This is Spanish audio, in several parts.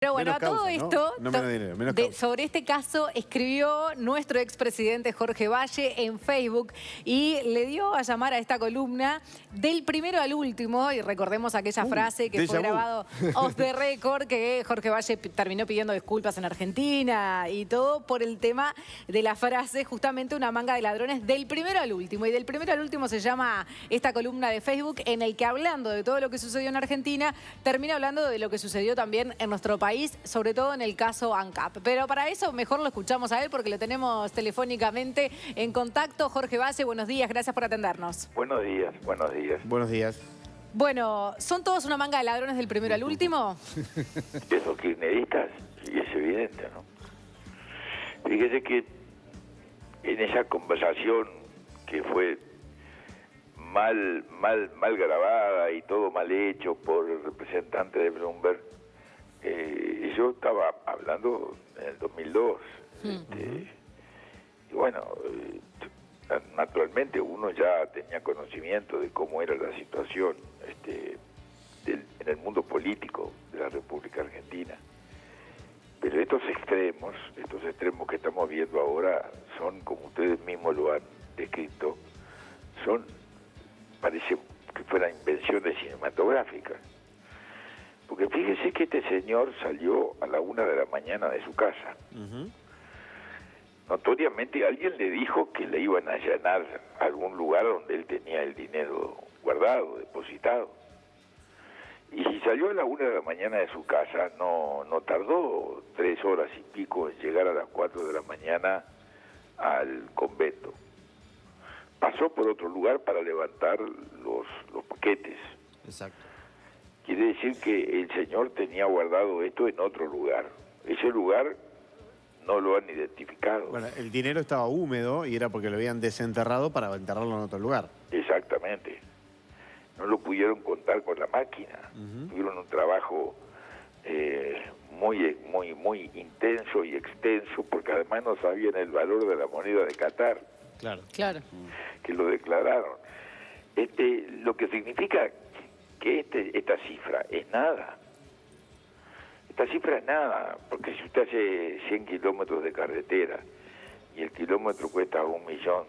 Pero bueno, Menos a todo causa, esto, ¿no? No menos dinero, menos causa. sobre este caso escribió nuestro expresidente Jorge Valle en Facebook y le dio a llamar a esta columna del primero al último. Y recordemos aquella frase que déjà fue vu. grabado off the record, que Jorge Valle terminó pidiendo disculpas en Argentina y todo por el tema de la frase, justamente una manga de ladrones del primero al último. Y del primero al último se llama esta columna de Facebook, en el que, hablando de todo lo que sucedió en Argentina, termina hablando de lo que sucedió también en nuestro país, sobre todo en el caso ANCAP. Pero para eso mejor lo escuchamos a él, porque lo tenemos telefónicamente en contacto. Jorge Valle, buenos días, gracias por atendernos. Buenos días, buenos días. Buenos días. Bueno, ¿son todos una manga de ladrones del primero al último? Esos kirchneristas, y es evidente, ¿no? Fíjese que en esa conversación que fue mal grabada y todo mal hecho por el representante de Bloomberg, yo estaba hablando en el 2002. Y bueno, naturalmente uno ya tenía conocimiento de cómo era la situación en el mundo político de la República Argentina. Pero estos extremos que estamos viendo ahora son, como ustedes mismos lo han descrito, parece que fueran invenciones cinematográficas. Porque fíjese que este señor salió a la 1 de la mañana de su casa. Notoriamente alguien le dijo que le iban a allanar algún lugar donde él tenía el dinero guardado, depositado. Y si salió a la 1 de la mañana de su casa, no tardó 3 horas y pico en llegar a las 4 de la mañana al convento. Pasó por otro lugar para levantar los paquetes. Exacto. Quiere decir que el señor tenía guardado esto en otro lugar. Ese lugar no lo han identificado. Bueno, el dinero estaba húmedo y era porque lo habían desenterrado para enterrarlo en otro lugar. Exactamente. No lo pudieron contar con la máquina. Tuvieron un trabajo muy intenso y extenso, porque además no sabían el valor de la moneda de Qatar. Claro. Claro. Que lo declararon. Lo que significa que esta cifra es nada. Esta cifra es nada, porque si usted hace 100 kilómetros de carretera y el kilómetro cuesta $1 millón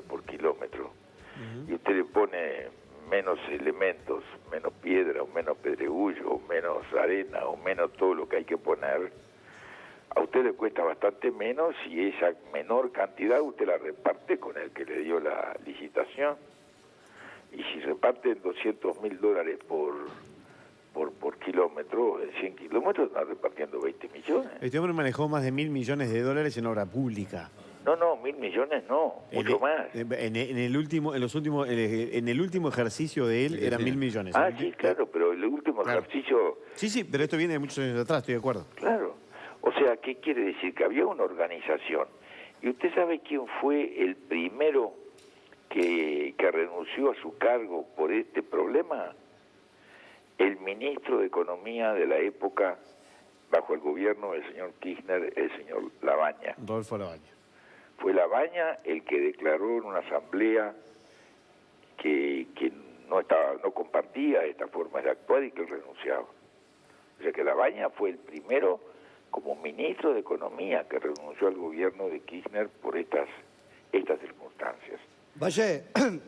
por kilómetro, y usted le pone menos elementos, menos piedra, o menos pedregullo, o menos arena, o menos todo lo que hay que poner, a usted le cuesta bastante menos, y esa menor cantidad usted la reparte con el que le dio la licitación. Y si reparten $200.000 por kilómetro, en 100 kilómetros están repartiendo 20 millones. Este hombre manejó más de $1.000 millones en obra pública. No, 1.000 millones no, mucho más. En el último ejercicio de él eran 1.000 millones. Ah, sí, claro, pero el último ejercicio... Sí, pero esto viene de muchos años atrás, estoy de acuerdo. Claro. O sea, ¿qué quiere decir? Que había una organización. ¿Y usted sabe quién fue el primero que renunció a su cargo por este problema? El ministro de Economía de la época, bajo el gobierno del señor Kirchner, el señor Labaña. Rodolfo Labaña. Fue Labaña el que declaró en una asamblea que no compartía esta forma de actuar y que renunciaba. O sea que Labaña fue el primero como ministro de Economía que renunció al gobierno de Kirchner por estas circunstancias. Valle,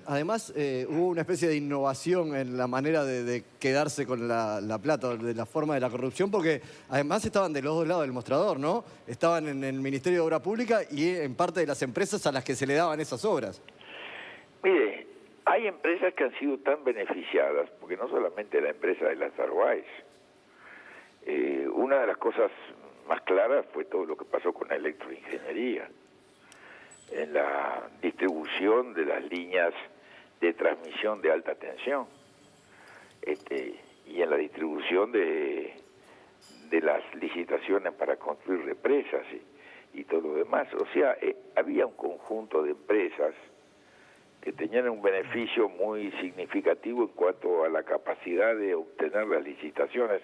además hubo una especie de innovación en la manera de quedarse con la plata, de la forma de la corrupción, porque además estaban de los dos lados del mostrador, ¿no? Estaban en el Ministerio de Obra Pública y en parte de las empresas a las que se le daban esas obras. Mire, hay empresas que han sido tan beneficiadas, porque no solamente la empresa de las Arwais. Una de las cosas más claras fue todo lo que pasó con la electroingeniería, en la distribución de las líneas de transmisión de alta tensión, y en la distribución de las licitaciones para construir represas y todo lo demás. O sea, había un conjunto de empresas que tenían un beneficio muy significativo en cuanto a la capacidad de obtener las licitaciones.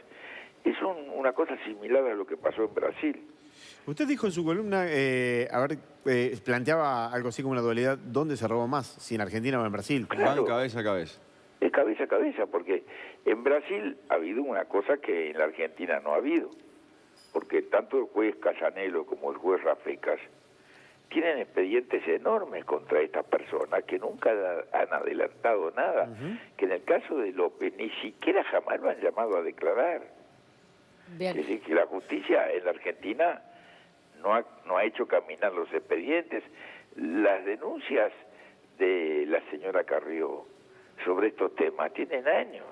Es una cosa similar a lo que pasó en Brasil. Usted dijo en su columna, planteaba algo así como una dualidad, ¿dónde se robó más? Si en Argentina o en Brasil. Claro. Van cabeza a cabeza. Es cabeza a cabeza, porque en Brasil ha habido una cosa que en la Argentina no ha habido, porque tanto el juez Casanelo como el juez Rafecas tienen expedientes enormes contra estas personas que nunca han adelantado nada, que en el caso de López ni siquiera jamás lo han llamado a declarar. Bien. Es decir, que la justicia en la Argentina no ha hecho caminar los expedientes. Las denuncias de la señora Carrió sobre estos temas tienen años.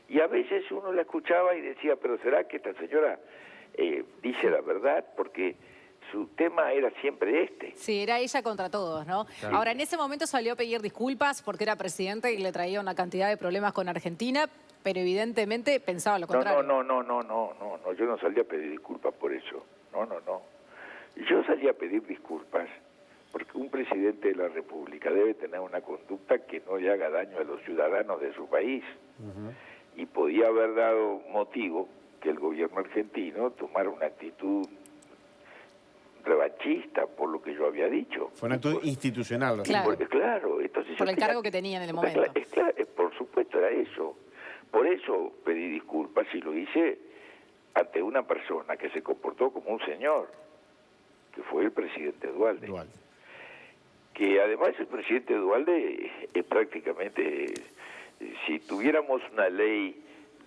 Y a veces uno la escuchaba y decía, pero ¿será que esta señora dice la verdad? Porque su tema era siempre este. Sí, era ella contra todos, ¿no? Claro. Ahora, en ese momento salió a pedir disculpas porque era presidente y le traía una cantidad de problemas con Argentina, pero evidentemente pensaba lo contrario. No, yo no salí a pedir disculpas por eso. No. Yo salí a pedir disculpas porque un presidente de la República debe tener una conducta que no le haga daño a los ciudadanos de su país. Y podía haber dado motivo que el gobierno argentino tomara una actitud revanchista por lo que yo había dicho. Fue un acto institucional. ¿no? Claro. Claro, entonces Por el cargo que tenía en el momento. Por supuesto era eso. Por eso pedí disculpas y lo hice ante una persona que se comportó como un señor, que fue el presidente Dualde. Que además el presidente Dualde es prácticamente, si tuviéramos una ley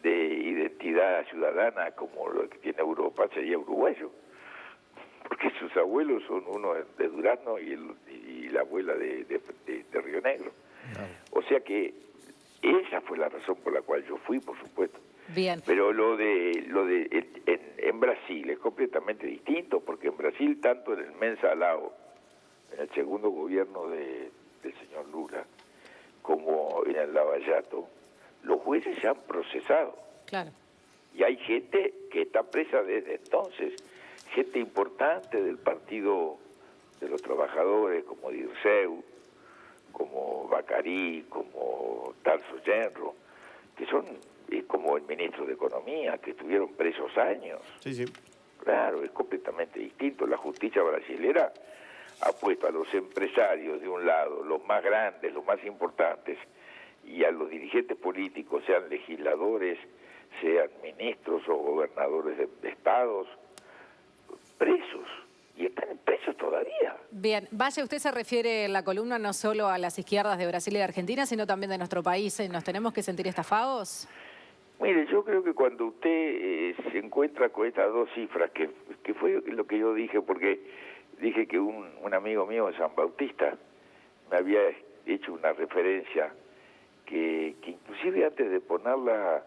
de identidad ciudadana como lo que tiene Europa, sería uruguayo, porque sus abuelos son uno de Durazno y la abuela de Río Negro. O sea que esa fue la razón por la cual yo fui, por supuesto. Bien. Pero en Brasil es completamente distinto, porque en Brasil, tanto en el Mensalao, en el segundo gobierno del señor Lula, como en el Lavallato, los jueces se han procesado. Claro. Y hay gente que está presa desde entonces, gente importante del Partido de los Trabajadores, como Dirceu, como Bacarí, como Tarso Genro, que son como el ministro de Economía, que estuvieron presos años. Sí. Claro, es completamente distinto. La justicia brasilera ha puesto a los empresarios de un lado, los más grandes, los más importantes, y a los dirigentes políticos, sean legisladores, sean ministros o gobernadores de estados, presos, y están presos todavía. Bien, Valle, usted se refiere en la columna no solo a las izquierdas de Brasil y de Argentina, sino también de nuestro país. ¿Nos tenemos que sentir estafados? Mire, yo creo que cuando usted se encuentra con estas dos cifras, que fue lo que yo dije, porque dije que un amigo mío de San Bautista me había hecho una referencia que inclusive antes de ponerla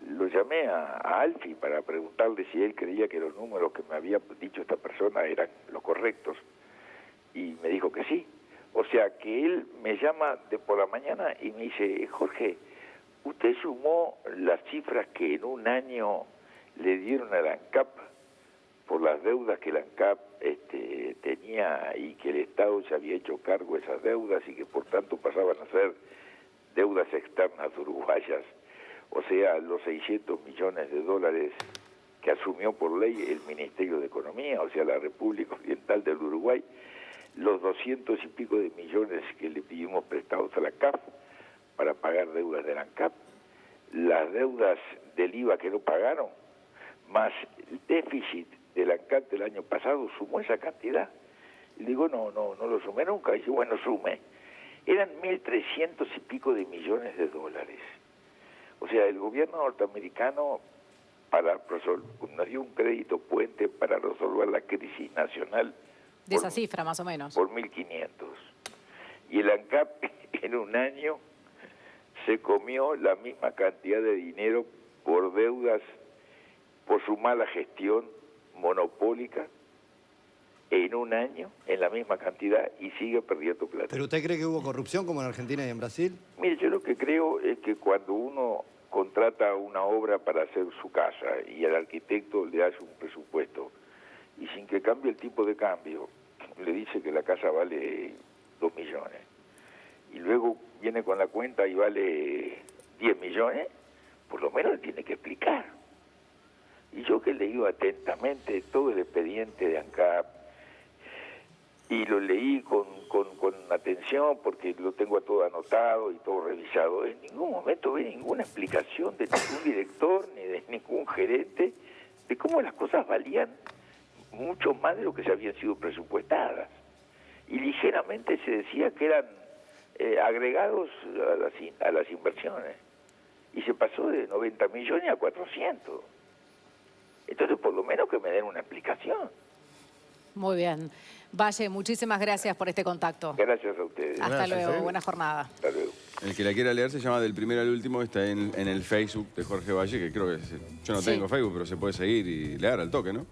lo llamé a Alfi para preguntarle si él creía que los números que me había dicho esta persona eran los correctos, y me dijo que sí. O sea que él me llama por la mañana y me dice, Jorge, usted sumó las cifras que en un año le dieron a la ANCAP por las deudas que la ANCAP tenía, y que el Estado se había hecho cargo de esas deudas y que por tanto pasaban a ser deudas externas uruguayas. O sea, los 600 millones de dólares que asumió por ley el Ministerio de Economía, o sea, la República Oriental del Uruguay, los 200 y pico de millones que le pedimos prestados a la CAF para pagar deudas de la ANCAP, las deudas del IVA que no pagaron, más el déficit de la ANCAP del año pasado, sumó esa cantidad. Y digo, no lo sumé nunca. Y dice, bueno, sume. Eran 1.300 y pico de millones de dólares. O sea, el gobierno norteamericano nos dio un crédito puente para resolver la crisis nacional. De esa cifra, más o menos. Por 1.500. Y el ANCAP en un año se comió la misma cantidad de dinero por deudas, por su mala gestión monopólica, en un año, en la misma cantidad, y sigue perdiendo plata. ¿Pero usted cree que hubo corrupción como en Argentina y en Brasil? Mire, yo lo que creo es que cuando uno contrata una obra para hacer su casa y al arquitecto le hace un presupuesto y sin que cambie el tipo de cambio le dice que la casa vale 2 millones y luego viene con la cuenta y vale 10 millones, por lo menos le tiene que explicar. Y yo que he leído atentamente todo el expediente de ANCAP y lo leí con atención porque lo tengo todo anotado y todo revisado. En ningún momento vi ninguna explicación de ningún director ni de ningún gerente de cómo las cosas valían mucho más de lo que se habían sido presupuestadas. Y ligeramente se decía que eran agregados a las inversiones. Y se pasó de 90 millones a 400. Entonces, por lo menos que me den una explicación. Muy bien. Valle, muchísimas gracias por este contacto. Gracias a ustedes. Hasta luego, buena jornada. Hasta luego. El que la quiera leer se llama Del Primero al Último, está en el Facebook de Jorge Valle, que creo que yo no tengo Facebook, pero se puede seguir y leer al toque, ¿no?